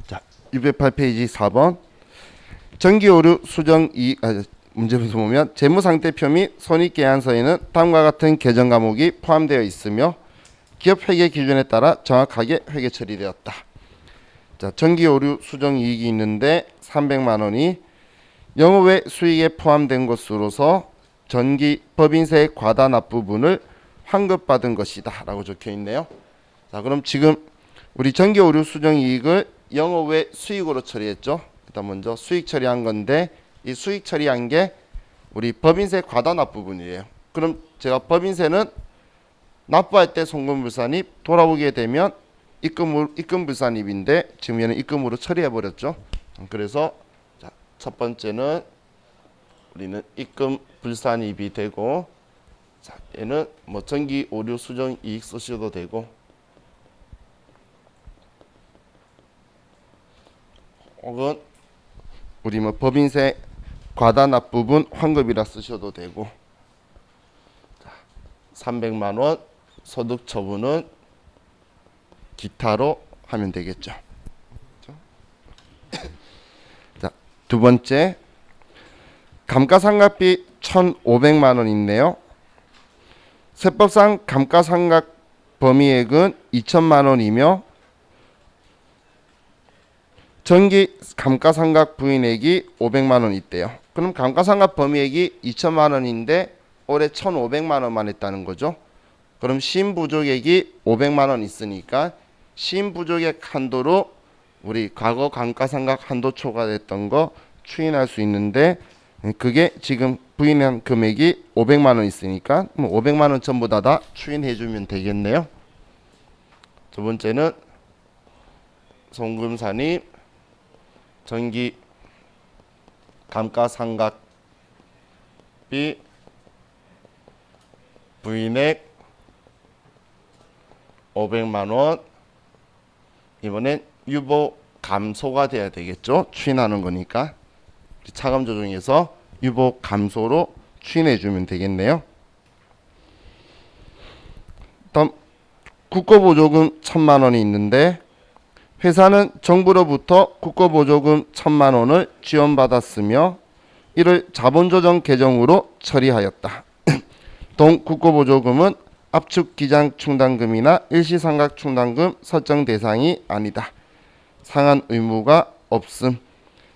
자, 608페이지 4번. 정기오류 수정 문제에서 보면 재무상태표 및 손익계산서에는 다음과 같은 계정 과목이 포함되어 있으며 기업 회계 기준에 따라 정확하게 회계 처리되었다. 자, 정기오류 수정 이익이 있는데 300만 원이 영업외 수익에 포함된 것으로서 전기 법인세 과다 납부분을 환급받은 것이다 라고 적혀 있네요. 자, 그럼 지금 우리 전기오류 수정 이익을 영업외 수익으로 처리했죠. 일단 먼저 수익 처리한 건데 이 수익 처리한 게 우리 법인세 과다 납부분이에요. 그럼 제가 법인세는 납부할 때 송금불산입, 돌아오게 되면 입금불산입인데 지금 얘는 입금으로 처리해 버렸죠. 그래서 자, 첫 번째는 우리는 입금불산입이 되고, 자, 얘는 뭐 전기 오류 수정 이익 쓰셔도 되고, 혹은 우리 뭐 법인세 과다 납부분 환급이라 쓰셔도 되고, 300만 원 소득 처분은 기타로 하면 되겠죠. 자, 두 번째 감가상각비 1,500만 원 있네요. 세법상 감가상각 범위액은 2천만 원이며 전기 감가상각 부인액이 500만 원 있대요. 그럼 감가상각 범위액이 2천만 원인데 올해 1,500만 원만 했다는 거죠. 그럼 신부족액이 500만 원 있으니까 신부족액 한도로 우리 과거 감가상각 한도 초과됐던 거 추인할 수 있는데, 그게 지금 부인한 금액이 500만 원 있으니까 500만 원 전부 다 추인해 주면 되겠네요. 두 번째는 송금산입 전기 감가상각비 부인액 500만 원. 이번엔 유보 감소가 돼야 되겠죠. 추인하는 거니까 차감 조정에서 유보 감소로 추인해 주면 되겠네요. 다음 국고보조금 1,000만 원이 있는데 회사는 정부로부터 국고보조금 1,000만 원을 지원받았으며 이를 자본조정 계정으로 처리하였다. 동 국고보조금은 압축 기장 충당금이나 일시상각 충당금 설정 대상이 아니다. 상한 의무가 없음.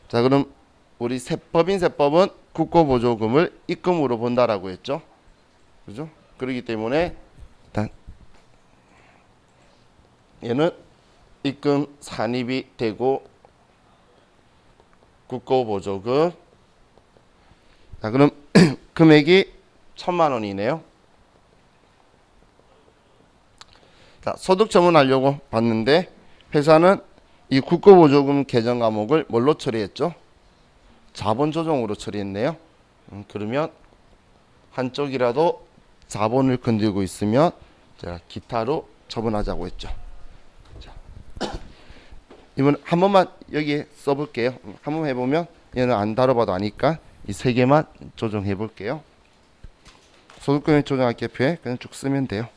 자, 그럼 우리 법인세법은 국고보조금을 입금으로 본다라고 했죠. 그죠? 그렇기 때문에 일단 얘는 입금 산입이 되고 국고보조금. 자, 그럼 금액이 1,000만 원이네요. 자, 소득 처분하려고 봤는데 회사는 이 국고보조금 계정 과목을 뭘로 처리했죠? 자본조정으로 처리했네요. 그러면 한쪽이라도 자본을 건들고 있으면 제가 기타로 처분하자고 했죠. 자, 이번 한 번만 여기에 써볼게요. 한 번 해보면 얘는 안 다뤄봐도 아니까 이 세 개만 조정해 볼게요. 소득금액 조정할 계표에 그냥 쭉 쓰면 돼요.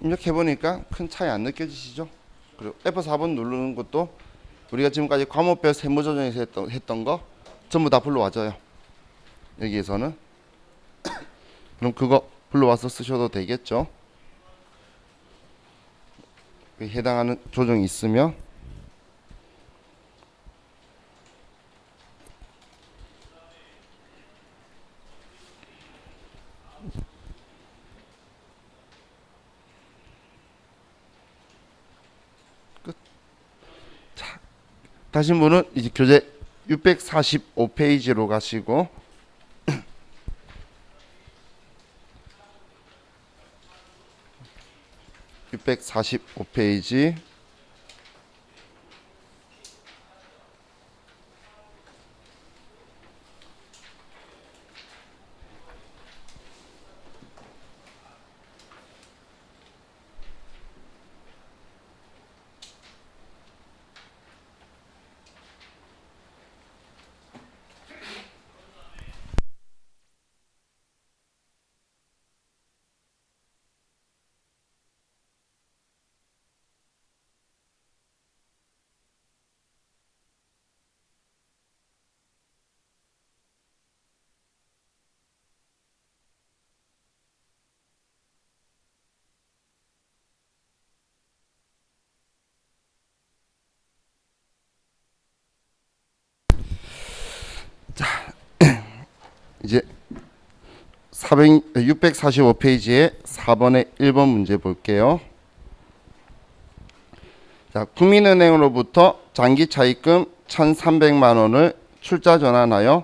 입력해 보니까 큰 차이 안 느껴지시죠? 그리고 F4번 누르는 것도 우리가 지금까지 과목별 세무 조정에서 했던 거 전부 다 불러와줘요. 여기에서는 그럼 그거 불러와서 쓰셔도 되겠죠? 해당하는 조정이 있으면 끝. 자, 다신 분은 이제 교재 645페이지로 가시고 645페이지 이제 645페이지에 4번의 1번 문제 볼게요. 자, 국민은행으로부터 장기 차입금 1,300만 원을 출자 전환하여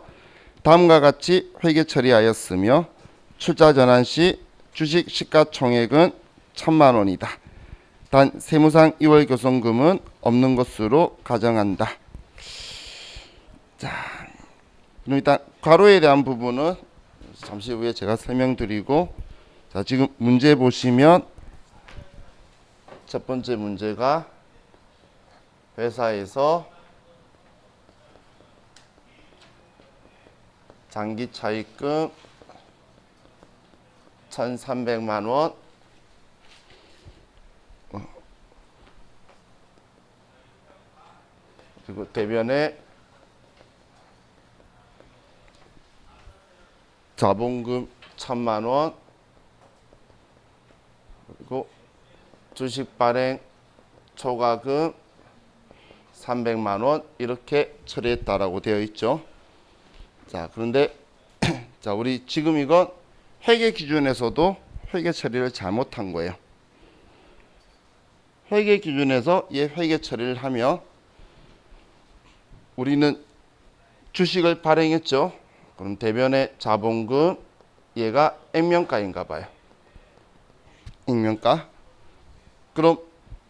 다음과 같이 회계 처리하였으며 출자 전환 시 주식 시가총액은 1,000만 원이다. 단 세무상 이월 교손금은 없는 것으로 가정한다. 자, 그럼 일단 괄호에 대한 부분은 잠시 후에 제가 설명드리고, 자, 지금 문제 보시면 첫 번째 문제가 회사에서 장기 차입금 1,300만 원 그리고 대변에 자본금 1,000만 원 그리고 주식 발행 초과금 300만 원 이렇게 처리했다라고 되어 있죠. 자, 그런데 자, 우리 지금 이건 회계 기준에서도 회계 처리를 잘못한 거예요. 회계 기준에서 얘 회계 처리를 하면 우리는 주식을 발행했죠. 그럼 대변의 자본금 얘가 액면가인가 봐요. 액면가. 그럼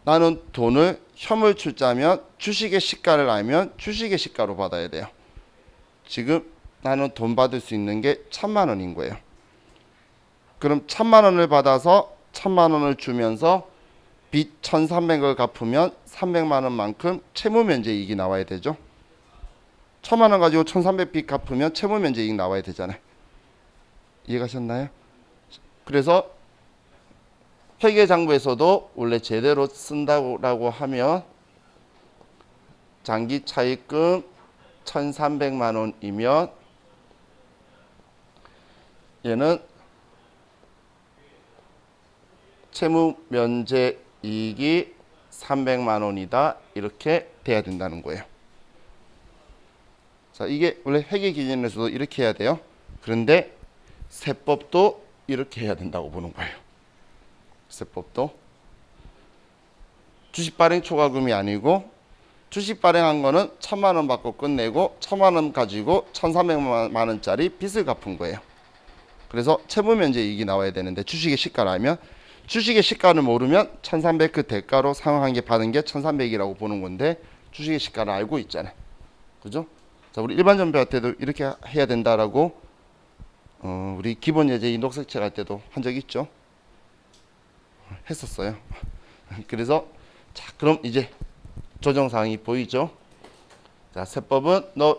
나는 돈을 현물 출자하면 주식의 시가를 알면 주식의 시가로 받아야 돼요. 지금 나는 돈 받을 수 있는 게 1,000만 원인 거예요. 그럼 1,000만 원을 받아서 1,000만 원을 주면서 빚 1,300을 갚으면 300만 원만큼 채무 면제 이익이 나와야 되죠. 1,000만 원 가지고 1,300 빚 갚으면 채무 면제 이익 나와야 되잖아요. 이해가셨나요? 그래서 회계장부에서도 원래 제대로 쓴다고 하면 장기 차입금 1,300만 원이면 얘는 채무 면제 이익이 300만 원이다 이렇게 돼야 된다는 거예요. 자, 이게 원래 회계 기준에서도 이렇게 해야 돼요. 그런데 세법도 이렇게 해야 된다고 보는 거예요. 세법도 주식 발행 초과금이 아니고 주식 발행한 거는 1,000만 원 받고 끝내고 1,000만 원 가지고 1,300만 원짜리 빚을 갚은 거예요. 그래서 채무 면제 이익이 나와야 되는데 주식의 시가를 알면 주식의 시가를 모르면 1,300 그 대가로 상환한 게 받은 게 1,300이라고 보는 건데 주식의 시가를 알고 있잖아요. 그죠? 자, 우리 일반 전배할 때도 이렇게 해야 된다라고 우리 기본 예제 인독색 할 때도 한 적 있죠. 했었어요. 그래서 자, 그럼 이제 조정 사항이 보이죠? 자, 세법은 너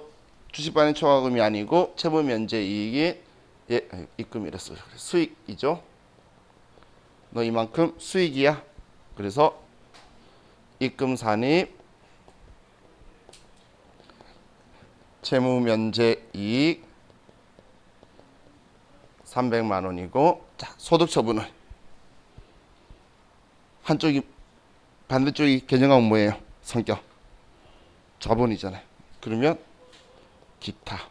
주식 발행 초과금이 아니고 채무 면제 이익이 입금이랬어요. 수익이죠. 너 이만큼 수익이야. 그래서 입금 산입 채무 면제 이익 300만 원이고, 자, 소득 처분은 한쪽이 반대쪽이 계정하면 뭐예요? 성격 자본이잖아요. 그러면 기타.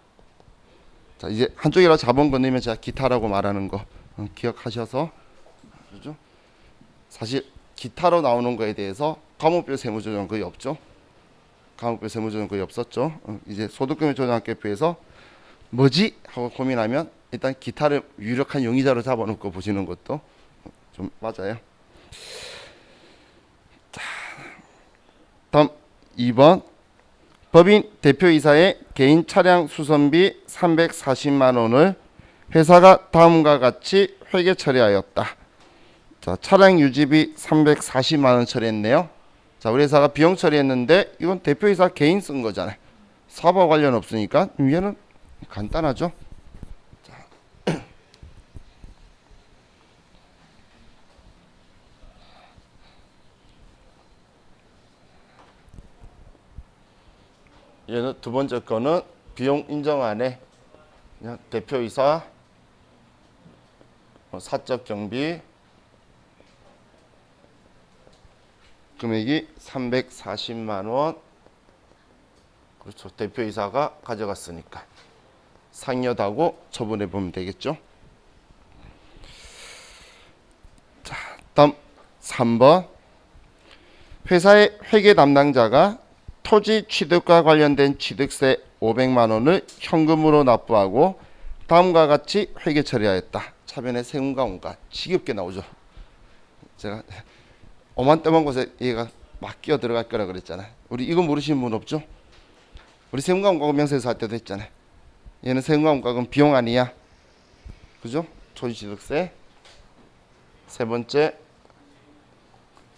자, 이제 한쪽이라 자본 건네면 제가 기타라고 말하는 거 기억하셔서, 그죠? 사실 기타로 나오는 거에 대해서 과목별 세무조정 거의 없죠. 과목별 세무조정 거의 없었죠. 이제 소득금액조정학계표에서 뭐지 하고 고민하면 일단 기타를 유력한 용의자로 잡아놓고 보시는 것도 좀 맞아요. 자, 다음 2번 법인 대표이사의 개인 차량 수선비 340만 원을 회사가 다음과 같이 회계 처리하였다. 자, 차량 유지비 340만 원 처리했네요. 자, 우리 회사가 비용 처리했는데 이건 대표이사 개인 쓴 거잖아요. 사업과 관련 없으니까 얘는 간단하죠. 얘는 두 번째 거는 비용 인정안에 그냥 대표이사 사적 경비 금액이 340만 원. 그렇죠. 대표이사가 가져갔으니까 상여하고 처분해 보면 되겠죠. 자, 다음 3번 회사의 회계 담당자가 토지 취득과 관련된 취득세 500만 원을 현금으로 납부하고 다음과 같이 회계 처리하였다. 차변에 세금과 원가 지겹게 나오죠. 제가 어만떠만 곳에 얘가 막 끼어 들어갈 거라 그랬잖아요. 우리 이거 모르시는 분 없죠? 우리 세금과 원가 명세서 할 때도 했잖아요. 얘는 세금과 원가는 비용 아니야. 그죠? 토지 취득세. 세 번째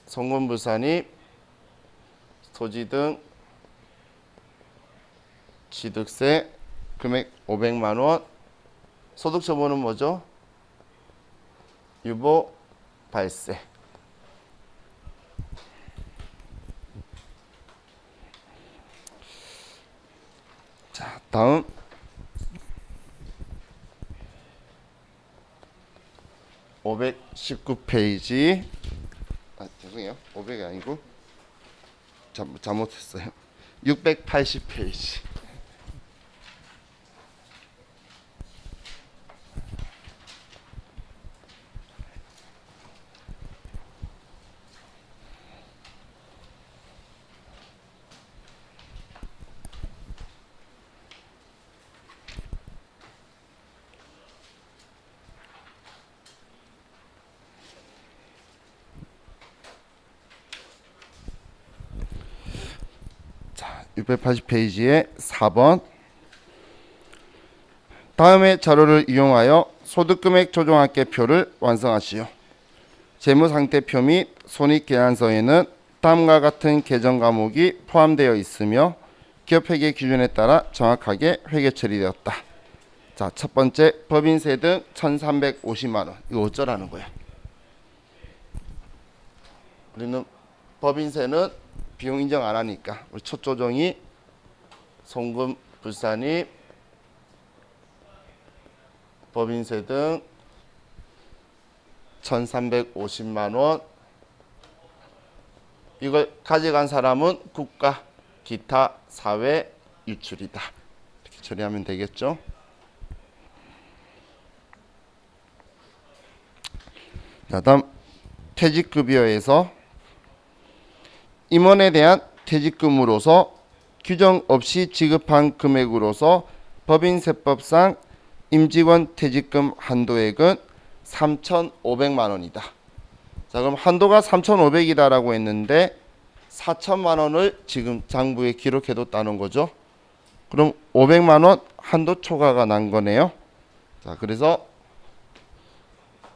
송금불산이 토지 등 취득세 금액 500만 원. 소득 처분은 뭐죠? 유보 발세. 자, 다음 519페이지. 죄송해요. 500이 아니고 잘못했어요. 680페이지. 자, 680페이지에 4번 다음의 자료를 이용하여 소득금액 조정학계표를 완성하시오. 재무상태표 및 손익계산서에는 다음과 같은 계정 과목이 포함되어 있으며 기업회계 기준에 따라 정확하게 회계 처리되었다. 자, 첫 번째 법인세 등 1,350만 원. 이거 어쩌라는 거야? 우리는 법인세는 비용 인정 안 하니까 우리 첫 조정이 송금 불산입 법인세 등 1,350만 원. 이걸 가져간 사람은 국가, 기타, 사회, 유출이다. 이렇게 처리하면 되겠죠. 자, 다음 퇴직급여에서 임원에 대한 퇴직금으로서 규정 없이 지급한 금액으로서 법인세법상 임직원 퇴직금 한도액은 3,500만 원이다. 자, 그럼 한도가 3,500이다라고 했는데 4천만 원을 지금 장부에 기록해뒀다는 거죠. 그럼 500만 원 한도 초과가 난 거네요. 자, 그래서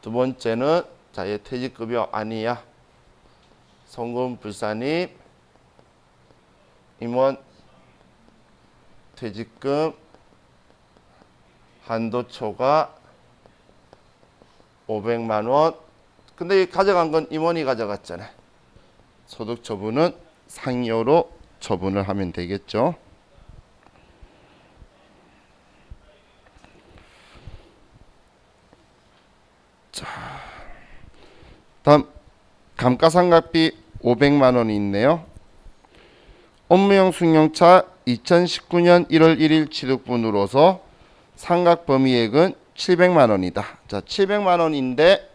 두 번째는 자, 얘 퇴직급여 아니야. 송금 불산입 임원 퇴직금 한도 초과 500만 원 근데 가져간 건 임원이 가져갔잖아요. 소득 처분은 상여로 처분을 하면 되겠죠. 자, 다음 감가상각비 500만 원이 있네요. 업무용 승용차 2019년 1월 1일 취득분으로서 상각 범위액은 700만 원이다. 자, 700만 원인데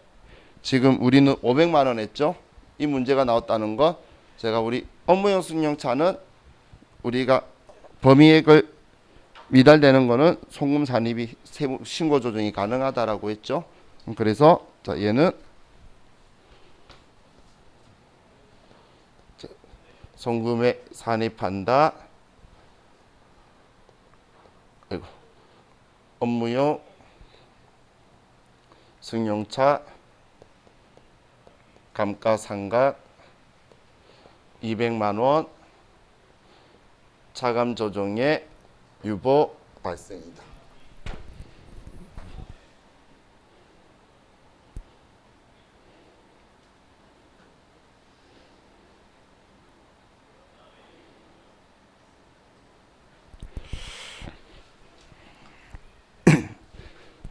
지금 우리는 500만 원 했죠. 이 문제가 나왔다는 건 제가 우리 업무용 승용차는 우리가 범위액을 미달되는 거는 송금 산입이 세무 신고 조정이 가능하다라고 했죠. 그래서 자, 얘는 송금에 산입한다. 아이고. 업무용 승용차 감가상각 200만 원 차감 조정의 유보 발생이다.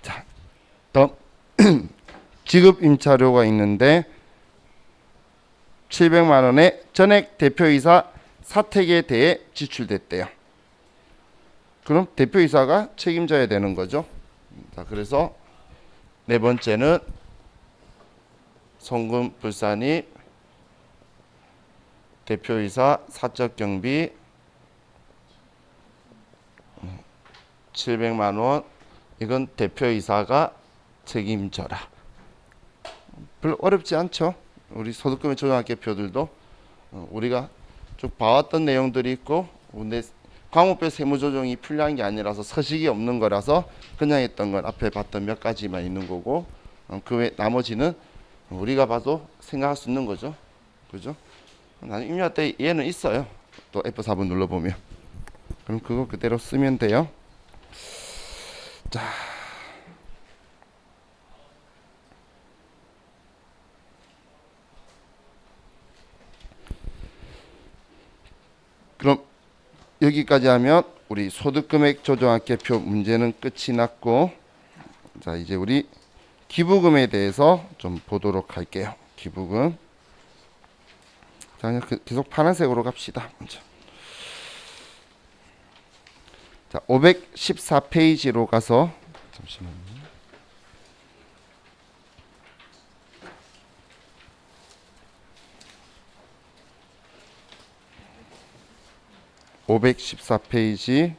자, 다음 지급 임차료가 있는데 700만 원의 전액 대표이사 사택에 대해 지출됐대요. 그럼 대표이사가 책임져야 되는 거죠. 자, 그래서 네 번째는 송금 불산입 대표이사 사적 경비 700만 원 이건 대표이사가 책임져라. 별로 어렵지 않죠. 우리 소득금의 조정학계표들도 우리가 쭉 봐왔던 내용들이 있고 근데 과목별 세무조정이 풀려한 게 아니라서 서식이 없는 거라서 그냥 했던 건 앞에 봤던 몇 가지만 있는 거고 그 외 나머지는 우리가 봐도 생각할 수 있는 거죠. 그죠? 나중에 임료할 때 얘는 있어요. 또 F4번 눌러보면 그럼 그거 그대로 쓰면 돼요. 자, 그럼 여기까지 하면 우리 소득금액 조정학계표 문제는 끝이 났고 자 이제 우리 기부금에 대해서 좀 보도록 할게요. 기부금 자 그냥 계속 파란색으로 갑시다. 먼저. 자 514페이지로 가서 잠시만요. 514페이지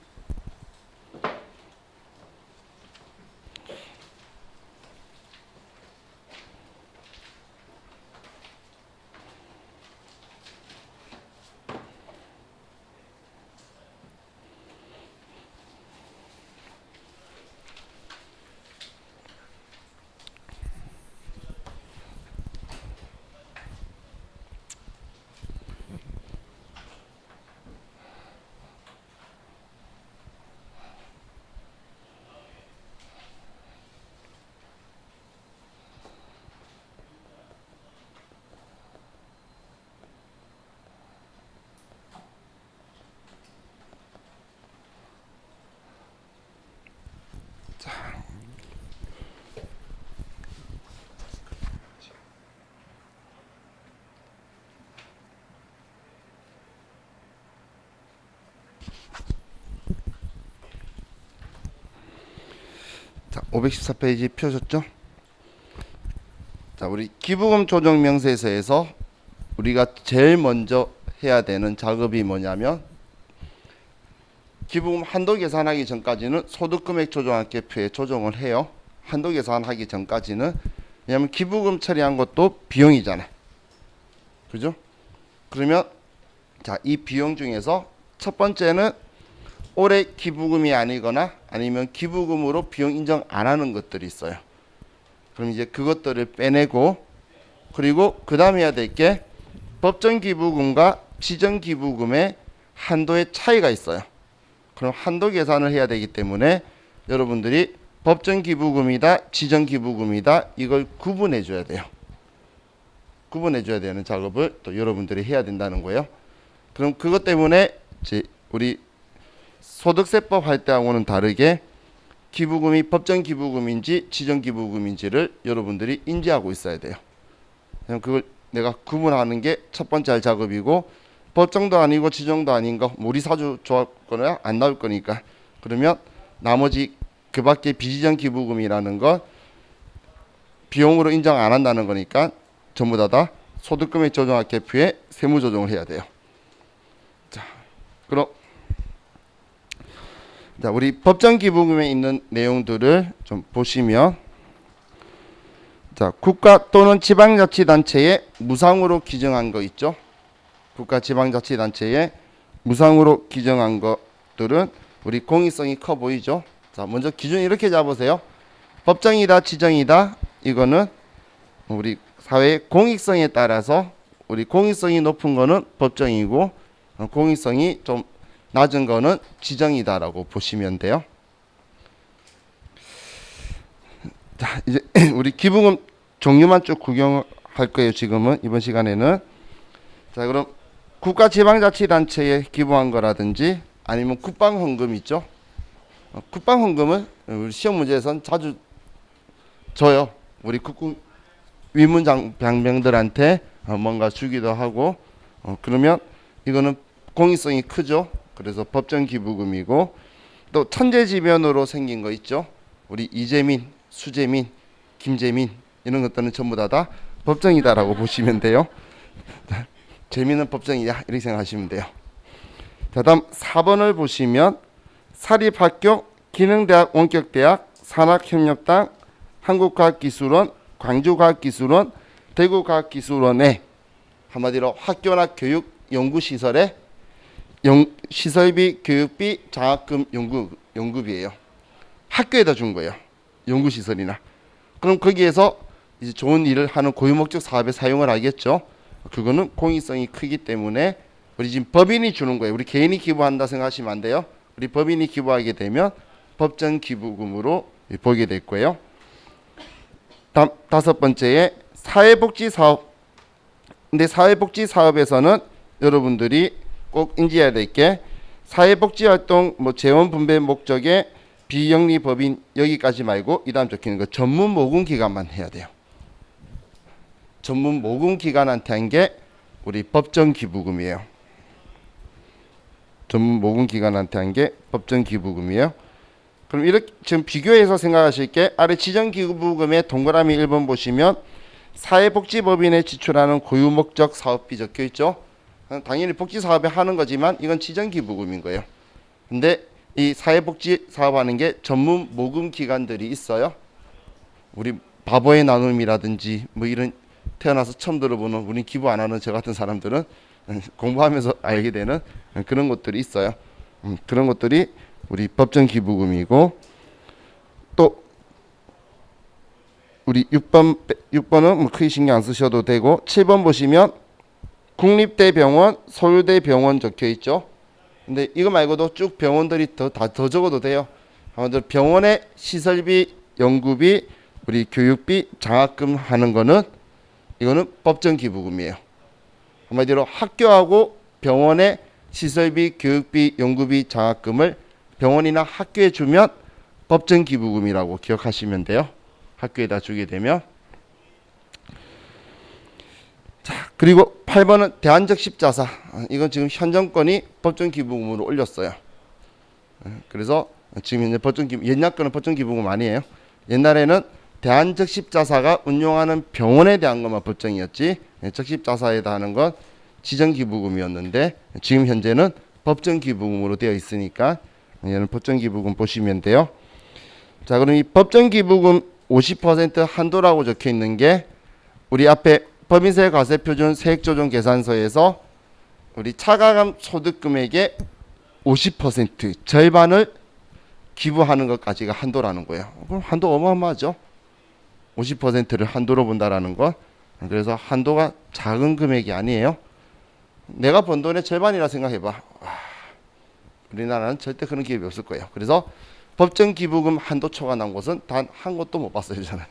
자 514페이지 펴셨죠? 자 우리 기부금 조정 명세서에서 우리가 제일 먼저 해야 되는 작업이 뭐냐면 기부금 한도 계산하기 전까지는 소득금액 조정학계표에 조정을 해요. 한도 계산하기 전까지는 왜냐하면 기부금 처리한 것도 비용이잖아요. 그죠? 그러면 자 이 비용 중에서 첫 번째는 올해 기부금이 아니거나 아니면 기부금으로 비용 인정 안 하는 것들이 있어요. 그럼 이제 그것들을 빼내고 그리고 그 다음에 해야 될 게 법정 기부금과 지정 기부금의 한도의 차이가 있어요. 그럼 한도 계산을 해야 되기 때문에 여러분들이 법정 기부금이다 지정 기부금이다 이걸 구분해 줘야 돼요. 구분해 줘야 되는 작업을 또 여러분들이 해야 된다는 거예요. 그럼 그것 때문에 이제 우리 소득세법 할 때하고는 다르게 기부금이 법정 기부금인지 지정 기부금인지를 여러분들이 인지하고 있어야 돼요. 그걸 내가 구분하는 게 첫 번째 할 작업이고, 법정도 아니고 지정도 아닌 거 우리 사주 조합거나 안 나올 거니까, 그러면 나머지 그 밖에 비지정 기부금이라는 건 비용으로 인정 안 한다는 거니까 전부 다 소득금액 조정학 계표에 세무 조정을 해야 돼요. 자, 그럼 자, 우리 법정 기부금에 있는 내용들을 좀 보시면, 자, 국가 또는 지방자치단체에 무상으로 기증한 거 있죠. 국가 지방자치단체에 무상으로 기증한 것들은 우리 공익성이 커 보이죠. 자, 먼저 기준 이렇게 잡으세요. 법정이다, 지정이다. 이거는 우리 사회의 공익성에 따라서 우리 공익성이 높은 거는 법정이고, 공익성이 좀 낮은 거는 지정이다라고 보시면 돼요. 자, 이제 우리 기부금 종류만 쭉 구경할 거예요. 지금은 이번 시간에는. 자, 그럼 국가지방자치단체에 기부한 거라든지 아니면 국방헌금 있죠. 국방헌금은 우리 시험 문제에선 자주 줘요. 우리 국군 위문 장병들한테 뭔가 주기도 하고, 그러면 이거는 공익성이 크죠. 그래서 법정 기부금이고, 또 천재지변으로 생긴 거 있죠. 우리 이재민, 수재민, 김재민 이런 것들은 전부 다 법정이다라고 보시면 돼요. 재민은 법정이야 이렇게 생각하시면 돼요. 자, 다음 4번을 보시면 사립학교, 기능대학, 원격대학, 산학협력당, 한국과학기술원, 광주과학기술원, 대구과학기술원에 한마디로 학교나 교육 연구시설에 시설비, 교육비, 장학금 연구비예요. 학교에다 준 거예요. 연구시설이나. 그럼 거기에서 이제 좋은 일을 하는 고유목적 사업에 사용을 하겠죠. 그거는 공익성이 크기 때문에 우리 지금 법인이 주는 거예요. 우리 개인이 기부한다 생각하시면 안 돼요. 우리 법인이 기부하게 되면 법정 기부금으로 보게 될 거예요. 다음 5번째에 사회복지 사업. 근데 사회복지 사업에서는 여러분들이 꼭 인지해야 될 게, 사회복지 활동 재원 분배 목적의 비영리 법인 여기까지 말고 이 다음 적히는 거 전문 모금 기관만 해야 돼요. 전문 모금 기관한테 한 게 우리 법정 기부금이에요. 전문 모금 기관한테 한 게 법정 기부금이에요. 그럼 이렇게 지금 비교해서 생각하실 게, 아래 지정 기부금의 동그라미 1번 보시면 사회복지법인에 지출하는 고유목적 사업비 적혀 있죠. 당연히 복지 사업에 하는 거지만 이건 지정 기부금인 거예요. 근데 이 사회복지 사업하는 게 전문 모금 기관들이 있어요. 우리 바보의 나눔이라든지 이런 태어나서 처음 들어보는, 우리 기부 안 하는 저 같은 사람들은 공부하면서 알게 되는 그런 것들이 있어요. 그런 것들이 우리 법정 기부금이고, 또 우리 6번은 크게 신경 안 쓰셔도 되고, 7번 보시면 국립대병원, 서울대병원 적혀 있죠. 근데 이거 말고도 쭉 병원들이 더 적어도 돼요. 아무튼 병원의 시설비, 연구비, 우리 교육비, 장학금 하는 거는 이거는 법정 기부금이에요. 한마디로 학교하고 병원의 시설비, 교육비, 연구비, 장학금을 병원이나 학교에 주면 법정 기부금이라고 기억하시면 돼요. 학교에다 주게 되면. 자, 그리고 8번은 대안적 십자사. 이건 지금 현 정권이 법정 기부금으로 올렸어요. 그래서 지금 현재 법정 기부, 옛날 거는 법정 기부금 아니에요. 옛날에는 대안적 십자사가 운용하는 병원에 대한 것만 법정이었지, 적십자사에다 하는 건 지정 기부금이었는데, 지금 현재는 법정 기부금으로 되어 있으니까 얘는 법정 기부금 보시면 돼요. 자, 그럼 이 법정 기부금 50% 한도라고 적혀 있는 게, 우리 앞에 법인세 과세표준 세액조정 계산서에서 우리 차가감 소득금액의 50% 절반을 기부하는 것까지가 한도라는 거예요. 그럼 한도 어마어마하죠. 50%를 한도로 본다라는 건. 그래서 한도가 작은 금액이 아니에요. 내가 번 돈의 절반이라 생각해봐. 우리나라는 절대 그런 기업이 없을 거예요. 그래서 법정 기부금 한도 초과난 곳은 단 한 곳도 못 봤어요, 저는.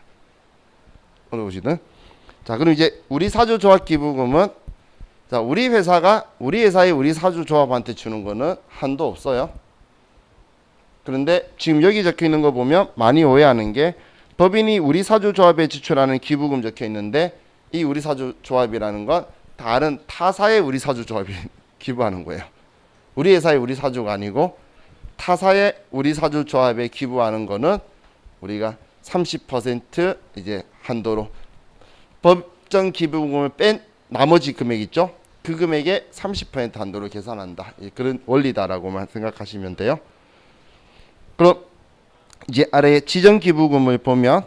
어느 곳이든. 자, 그럼 이제 우리 사주 조합 기부금은 자, 우리 회사에 우리 사주 조합한테 주는 거는 한도 없어요. 그런데 지금 여기 적혀 있는 거 보면 많이 오해하는 게 법인이 우리 사주 조합에 지출하는 기부금 적혀 있는데 이 우리 사주 조합이라는 건 다른 타사의 우리 사주 조합이 기부하는 거예요. 우리 회사의 우리 사주가 아니고 타사의 우리 사주 조합에 기부하는 거는 우리가 30% 이제 한도로 법정 기부금을 뺀 나머지 금액 있죠? 그 금액의 30% 한도로 계산한다. 그런 원리다라고만 생각하시면 돼요. 그럼 이제 아래에 지정기부금을 보면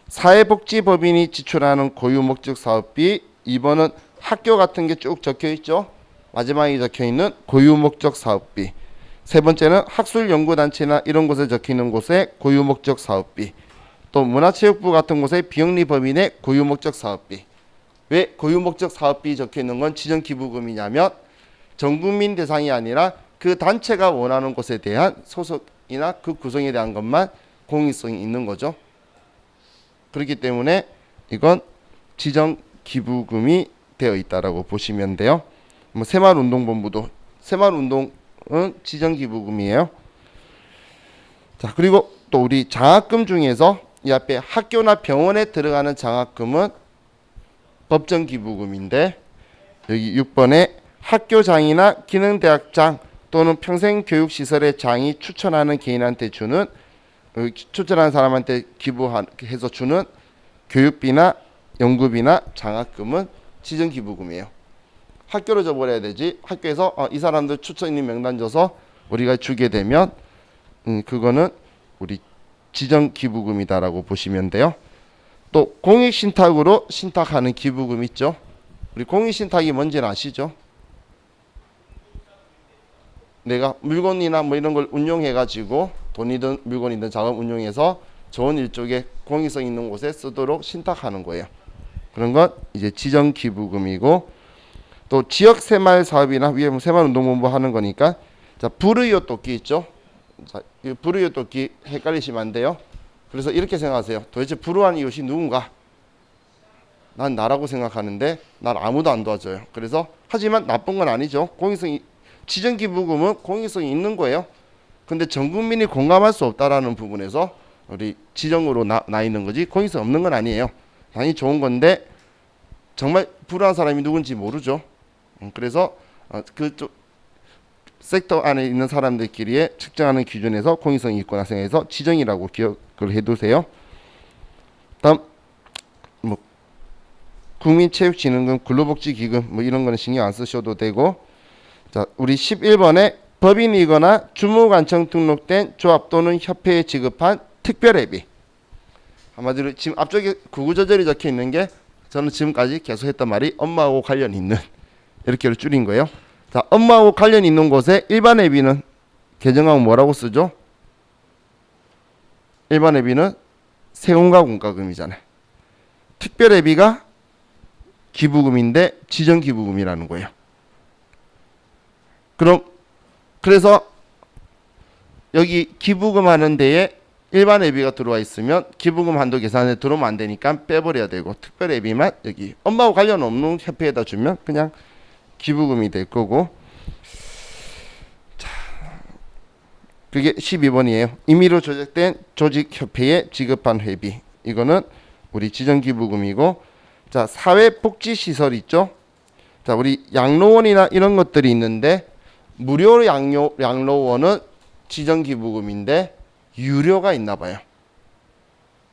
사회복지법인이 지출하는 고유목적사업비, 2번은 학교 같은 게 쭉 적혀있죠. 마지막에 적혀있는 고유목적사업비, 세 번째는 학술연구단체나 이런 곳에 적혀있는 곳의 고유목적사업비, 또 문화체육부 같은 곳의 비영리법인의 고유목적사업비. 왜 고유목적사업비 적혀있는 건 지정기부금이냐면 전국민 대상이 아니라 그 단체가 원하는 곳에 대한 소속이나 그 구성에 대한 것만 공익성이 있는 거죠. 그렇기 때문에 이건 지정기부금이 되어 있다라고 보시면 돼요. 뭐 새마을운동본부도 새마을운동은 지정기부금이에요. 자, 그리고 또 우리 장학금 중에서 이 앞에 학교나 병원에 들어가는 장학금은 법정기부금인데 여기 6번에 학교장이나 기능대학장 또는 평생교육시설의 장이 추천하는 개인한테 주는 추천하는 사람한테 기부해서 주는 교육비나 연구비나 장학금은 지정기부금이에요. 학교로 줘버려야 되지. 학교에서 이 사람들 추천인 명단 줘서 우리가 주게 되면 그거는 우리 지정기부금이다라고 보시면 돼요. 또 공익신탁으로 신탁하는 기부금 있죠. 우리 공익신탁이 뭔지는 아시죠? 내가 물건이나 뭐 이런 걸 운용해가지고 돈이든 물건이든 자금 운용해서 좋은 일종의 공익성 있는 곳에 쓰도록 신탁하는 거예요. 그런 건 이제 지정기부금이고, 또 지역새마을사업이나 위에 새마을운동본부 하는 거니까 자, 불의료 돕기 있죠. 자, 이 불의료 돕기 헷갈리시면 안 돼요. 그래서 이렇게 생각하세요. 도대체 불우한 이웃이 누군가? 난 나라고 생각하는데 난 아무도 안 도와줘요. 그래서 하지만 나쁜 건 아니죠. 공익성이 지정기부금은 공익성이 있는 거예요. 근데 전 국민이 공감할 수 없다라는 부분에서 우리 지정으로 나 있는 거지 공익성 없는 건 아니에요. 당연히 좋은 건데 정말 불우한 사람이 누군지 모르죠. 그래서 그쪽 섹터 안에 있는 사람들끼리의 측정하는 기준에서 공익성이 있거나 생각해서 지정이라고 기억을 해두세요. 다음 뭐 국민체육진흥금, 근로복지기금 뭐 이런 거는 신경 안 쓰셔도 되고, 자, 우리 11번에 법인이거나 주무관청 등록된 조합 또는 협회에 지급한 특별회비. 한마디로 지금 앞쪽에 구구절절이 적혀 있는 게 저는 지금까지 계속 했던 말이 업무하고 관련 있는, 이렇게를 줄인 거예요. 자, 업무하고 관련 있는 곳에 일반 회비는 개정하면 뭐라고 쓰죠? 일반 회비는 세금과 공과금이잖아요. 특별 회비가 기부금인데 지정기부금이라는 거예요. 그래서 여기 기부금 하는 데에 일반 회비가 들어와 있으면 기부금 한도 계산에 들어오면 안 되니까 빼버려야 되고, 특별 회비만 여기 업무하고 관련 없는 협회에다 주면 그냥 기부금이 될 거고. 자, 그게 12번이에요. 임의로 조직된 조직협회에 지급한 회비, 이거는 우리 지정기부금이고. 자, 사회복지시설 있죠. 자, 우리 양로원이나 이런 것들이 있는데 무료 양로원은 지정기부금인데 유료가 있나 봐요.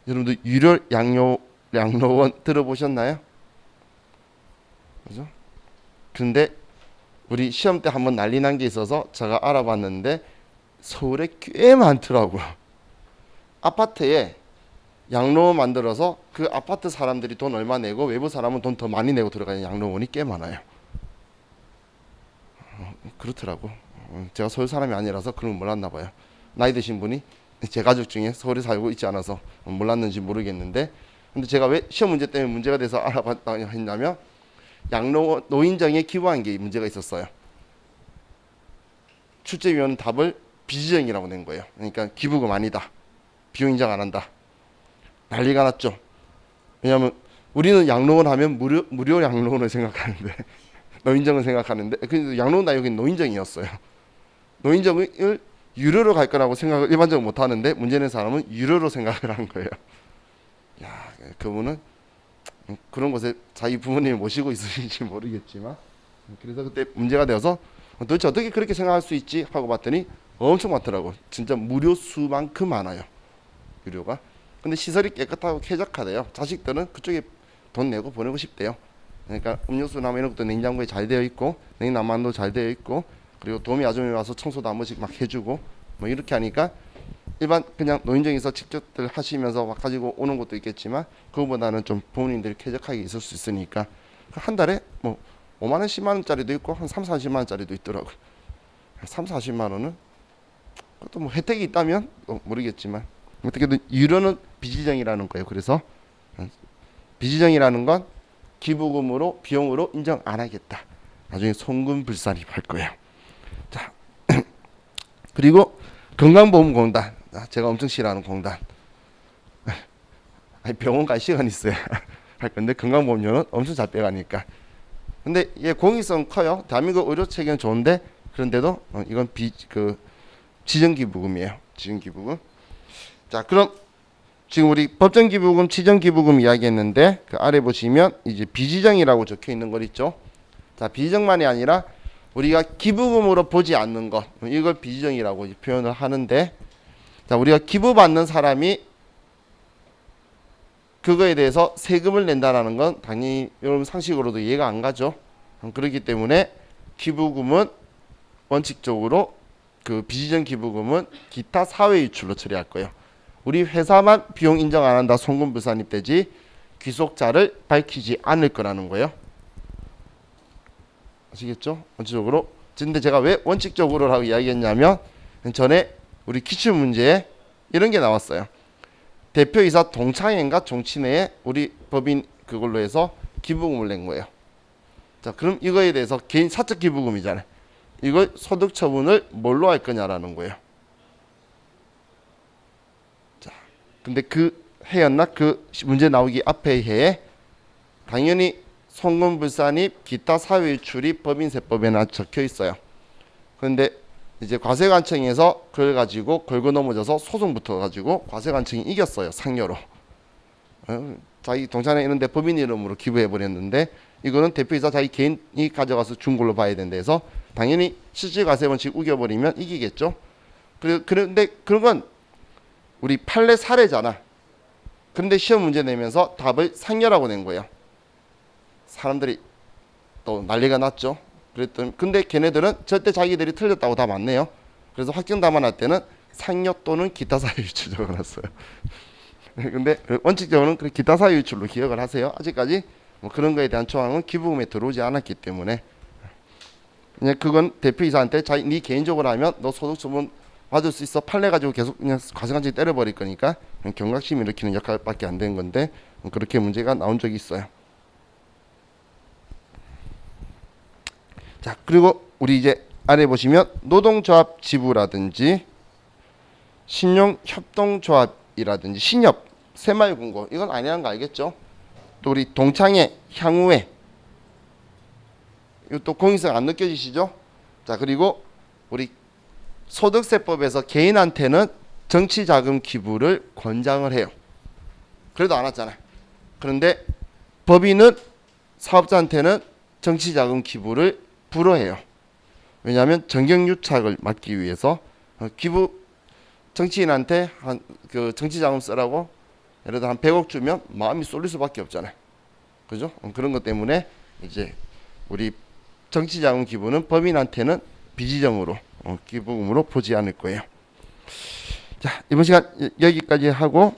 여러분들 유료 양로원 들어보셨나요? 그죠? 근데 우리 시험 때 한번 난리 난 게 있어서 제가 알아봤는데 서울에 꽤 많더라고요. 아파트에 양로원 만들어서 그 아파트 사람들이 돈 얼마 내고 외부 사람은 돈 더 많이 내고 들어가는 양로원이 꽤 많아요. 그렇더라고. 제가 서울 사람이 아니라서 그런 걸 몰랐나 봐요. 나이 드신 분이 제 가족 중에 서울에 살고 있지 않아서 몰랐는지 모르겠는데, 근데 제가 왜 시험 문제 때문에 문제가 돼서 알아봤다 했냐면 양로원 노인정에 기부한 게 문제가 있었어요. 출제위원은 답을 비지정이라고 낸 거예요. 그러니까 기부금 아니다, 비용 인정 안 한다. 난리가 났죠. 왜냐하면 우리는 양로원 하면 무료 양로원을 생각하는데 노인정을 생각하는데 근데 양로원 다 여기 노인정이었어요. 노인정을 유료로 갈 거라고 생각을 일반적으로 못 하는데 문제 낸 사람은 유료로 생각을 한 거예요. 야, 그분은 그런 곳에 자기 부모님을 모시고 있으신지 모르겠지만 그래서 그때 문제가 되어서 도대체 어떻게 그렇게 생각할 수 있지 하고 봤더니 엄청 많더라고. 진짜 무료 수만큼 많아요. 유료가. 근데 시설이 깨끗하고 쾌적하대요. 자식들은 그쪽에 돈 내고 보내고 싶대요. 그러니까 음료수나 이런 것도 냉장고에 잘 되어 있고 냉난방도 잘 되어 있고 그리고 도우미 아줌마 와서 청소도 한 번씩 막 해주고 뭐 이렇게 하니까 일반 그냥 노인정에서 직접들 하시면서 막 가지고 오는 것도 있겠지만 그거보다는 좀 부모님들이 쾌적하게 있을 수 있으니까 한 달에 뭐 5만 원, 10만 원짜리도 있고 한 3, 40만 원짜리도 있더라고요. 3, 40만 원은 그것도 뭐 혜택이 있다면 모르겠지만 어떻게든 유료는 비지정이라는 거예요. 그래서 비지정이라는 건 기부금으로 비용으로 인정 안 하겠다. 나중에 송금불산입할 거예요. 자, 그리고 건강보험공단, 제가 엄청 싫어하는 공단. 아니, 병원 갈 시간 있어야 할 건데 건강보험료는 엄청 잘 빼가니까. 근데 얘 공익성 커요. 대한민국 의료 체계는 좋은데 그런데도 이건 지정기부금이에요. 지정기부금. 자, 그럼 지금 우리 법정기부금, 지정기부금 이야기했는데 그 아래 보시면 이제 비지정이라고 적혀 있는 거 있죠. 자, 비지정만이 아니라 우리가 기부금으로 보지 않는 것, 이걸 비지정이라고 표현을 하는데, 자, 우리가 기부받는 사람이 그거에 대해서 세금을 낸다라는 건 당연히 여러분 상식으로도 이해가 안 가죠. 그렇기 때문에 기부금은 원칙적으로 그 비지정 기부금은 기타 사회 유출로 처리할 거예요. 우리 회사만 비용 인정 안 한다, 송금불산입되지 귀속자를 밝히지 않을 거라는 거예요. 아시겠죠? 원칙적으로. 근데 제가 왜 원칙적으로라고 이야기했냐면 전에 우리 기출문제에 이런 게 나왔어요. 대표이사 동창회인가 종친회에 우리 법인 그걸로 해서 기부금을 낸 거예요. 자, 그럼 이거에 대해서 개인 사적 기부금이잖아요. 이걸 소득 처분을 뭘로 할 거냐라는 거예요. 자, 근데 그 해였나? 그 문제 나오기 앞의 해에 당연히 송금불산입 기타 사회유출입 법인세법에나 적혀 있어요. 그런데 이제 과세관청에서 그걸 가지고 걸고 넘어져서 소송 붙어가지고 과세관청이 이겼어요. 상여로. 자기 동창회 이런데 법인 이름으로 기부해버렸는데 이거는 대표이사 자기 개인이 가져가서 준 걸로 봐야 된다 해서 당연히 실질과세원칙 우겨버리면 이기겠죠. 그런데 그런 건 우리 판례 사례잖아. 그런데 시험 문제 내면서 답을 상여라고 낸 거예요. 사람들이 또 난리가 났죠. 그랬더니 근데 걔네들은 절대 자기들이 틀렸다고 답 안 내요. 그래서 확정 답안할 때는 상여 또는 기타 사유 유출 적어놨어요. 근데 원칙적으로는 기타 사유 유출로 기억을 하세요. 아직까지 뭐 그런 거에 대한 조항은 기부금에 들어오지 않았기 때문에 그냥 그건 대표이사한테 네 개인적으로 하면 너 소득처분 받을 수 있어. 판례 가지고 계속 그냥 과세관청이 때려버릴 거니까 경각심 일으키는 역할밖에 안 된 건데 그렇게 문제가 나온 적이 있어요. 자, 그리고 우리 이제 아래 보시면 노동조합 지부라든지 신용협동조합이라든지 신협, 새마을금고 이건 아니라는 거 알겠죠? 또 우리 동창회, 향후회 이것도 공익성 안 느껴지시죠? 자, 그리고 우리 소득세법에서 개인한테는 정치자금 기부를 권장을 해요. 그래도 안 왔잖아요. 그런데 법인은 사업자한테는 정치자금 기부를 불허해요. 왜냐하면 정경유착을 막기 위해서 기부 정치인한테 한 그 정치자금 쓰라고 예를 들어 한 100억 주면 마음이 쏠릴 수밖에 없잖아요. 그죠? 그런 것 때문에 이제 우리 정치자금 기부는 법인한테는 비지정으로 기부금으로 보지 않을 거예요. 자, 이번 시간 여기까지 하고